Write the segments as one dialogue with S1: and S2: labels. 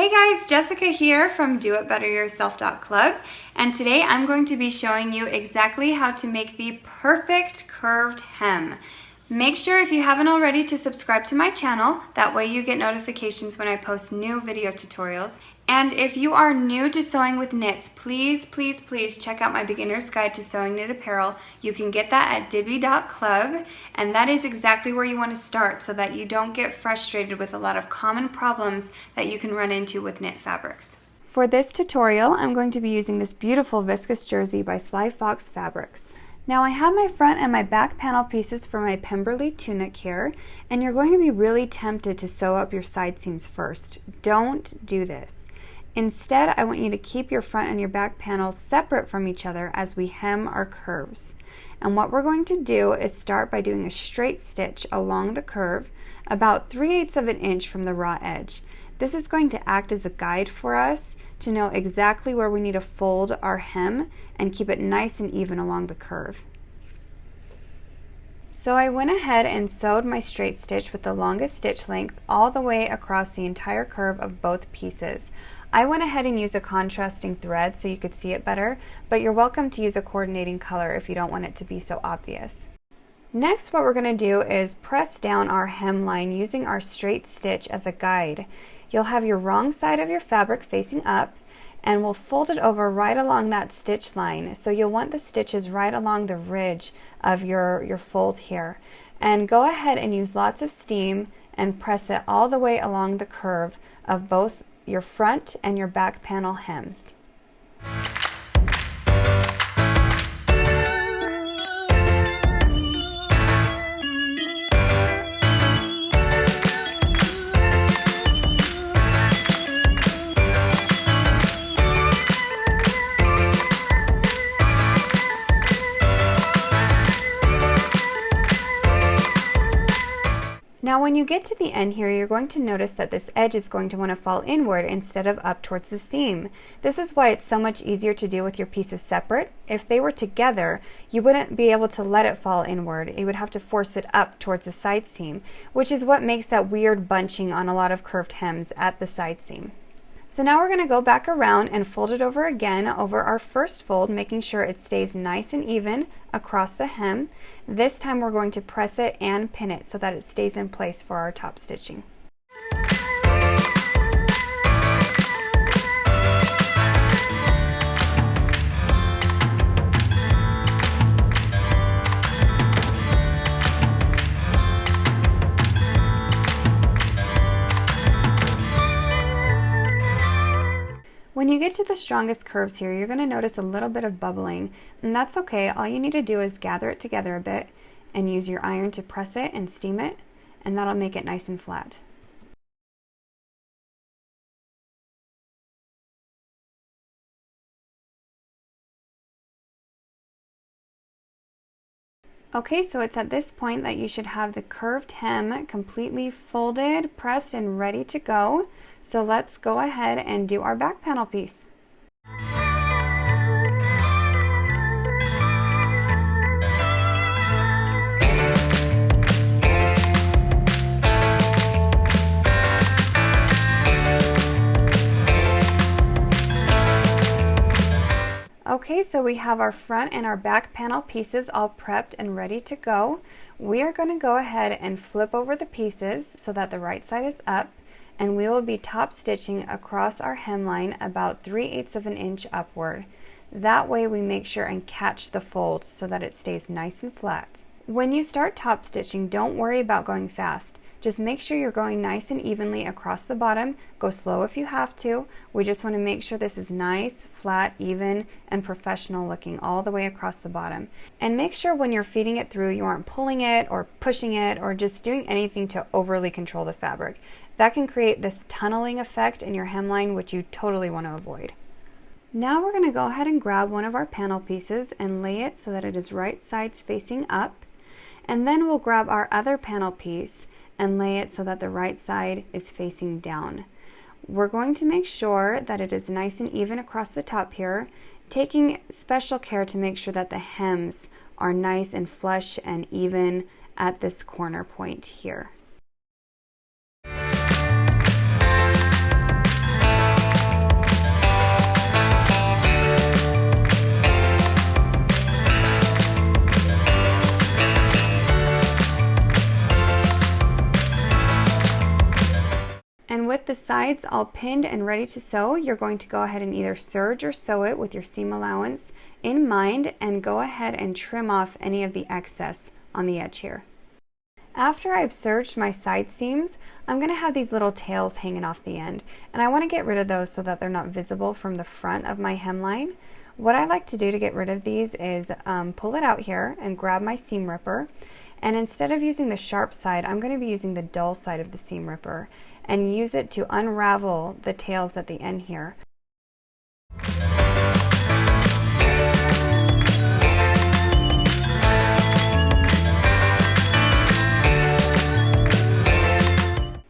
S1: Hey guys, Jessica here from doitbetteryourself.club, and today I'm going to be showing you exactly how to make the perfect curved hem. Make sure if you haven't already to subscribe to my channel, that way you get notifications when I post new video tutorials. And if you are new to sewing with knits, please check out my beginner's guide to sewing knit apparel. You can get that at dibby.club, and that is exactly where you want to start so that you don't get frustrated with a lot of common problems that you can run into with knit fabrics. For this tutorial, I'm going to be using this beautiful viscose jersey by Sly Fox Fabrics. Now I have my front and my back panel pieces for my Pemberley tunic here, and you're going to be really tempted to sew up your side seams first. Don't do this. Instead, I want you to keep your front and your back panels separate from each other as we hem our curves. And what we're going to do is start by doing a straight stitch along the curve, about 3/8 of an inch from the raw edge. This is going to act as a guide for us to know exactly where we need to fold our hem and keep it nice and even along the curve. So I went ahead and sewed my straight stitch with the longest stitch length all the way across the entire curve of both pieces. I went ahead and used a contrasting thread so you could see it better, but you're welcome to use a coordinating color if you don't want it to be so obvious. Next, what we're going to do is press down our hemline using our straight stitch as a guide. You'll have your wrong side of your fabric facing up, and we'll fold it over right along that stitch line. So you'll want the stitches right along the ridge of your fold here. And go ahead and use lots of steam and press it all the way along the curve of both your front and your back panel hems. Now when you get to the end here, you're going to notice that this edge is going to want to fall inward instead of up towards the seam. This is why it's so much easier to do with your pieces separate. If they were together, you wouldn't be able to let it fall inward. You would have to force it up towards the side seam, which is what makes that weird bunching on a lot of curved hems at the side seam. So now we're going to go back around and fold it over again over our first fold, making sure it stays nice and even across the hem. This time we're going to press it and pin it so that it stays in place for our top stitching. When you get to the strongest curves here, you're going to notice a little bit of bubbling, and that's okay. All you need to do is gather it together a bit and use your iron to press it and steam it, and that'll make it nice and flat. Okay, so it's at this point that you should have the curved hem completely folded, pressed, and ready to go. So let's go ahead and do our back panel piece. Okay, so we have our front and our back panel pieces all prepped and ready to go. We are going to go ahead and flip over the pieces so that the right side is up, and we will be top stitching across our hemline about 3/8 of an inch upward. That way we make sure and catch the fold so that it stays nice and flat. When you start top stitching, don't worry about going fast. Just make sure you're going nice and evenly across the bottom. Go slow if you have to. We just want to make sure this is nice, flat, even, and professional looking all the way across the bottom. And make sure when you're feeding it through, you aren't pulling it or pushing it or just doing anything to overly control the fabric. That can create this tunneling effect in your hemline, which you totally want to avoid. Now we're going to go ahead and grab one of our panel pieces and lay it so that it is right sides facing up. And then we'll grab our other panel piece and lay it so that the right side is facing down. We're going to make sure that it is nice and even across the top here, taking special care to make sure that the hems are nice and flush and even at this corner point here. With the sides all pinned and ready to sew, you're going to go ahead and either serge or sew it with your seam allowance in mind and go ahead and trim off any of the excess on the edge here. After I've serged my side seams, I'm going to have these little tails hanging off the end, and I want to get rid of those so that they're not visible from the front of my hemline. What I like to do to get rid of these is pull it out here and grab my seam ripper, and instead of using the sharp side, I'm going to be using the dull side of the seam ripper and use it to unravel the tails at the end here.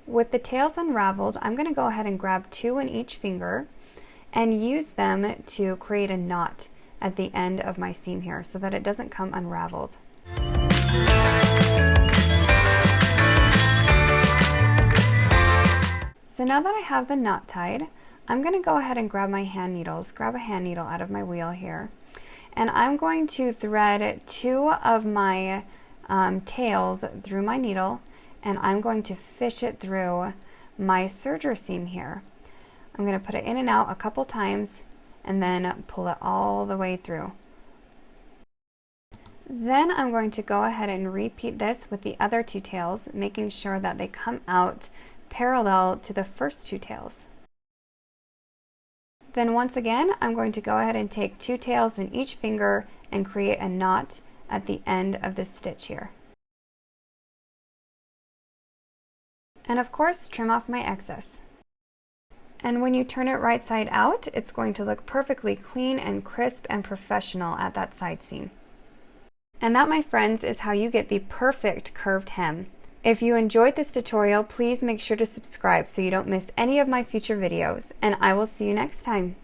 S1: With the tails unraveled, I'm going to go ahead and grab 2 in each finger and use them to create a knot at the end of my seam here so that it doesn't come unraveled. So now that I have the knot tied, I'm going to go ahead and grab my hand needles, grab a hand needle out of my wheel here, and I'm going to thread 2 of my tails through my needle, and I'm going to fish it through my serger seam here. I'm going to put it in and out a couple times and then pull it all the way through. Then I'm going to go ahead and repeat this with the other 2 tails, making sure that they come out parallel to the first 2 tails. Then once again, I'm going to go ahead and take 2 tails in each finger and create a knot at the end of this stitch here. And of course, trim off my excess. And when you turn it right side out, it's going to look perfectly clean and crisp and professional at that side seam. And that, my friends, is how you get the perfect curved hem. If you enjoyed this tutorial, please make sure to subscribe so you don't miss any of my future videos, and I will see you next time.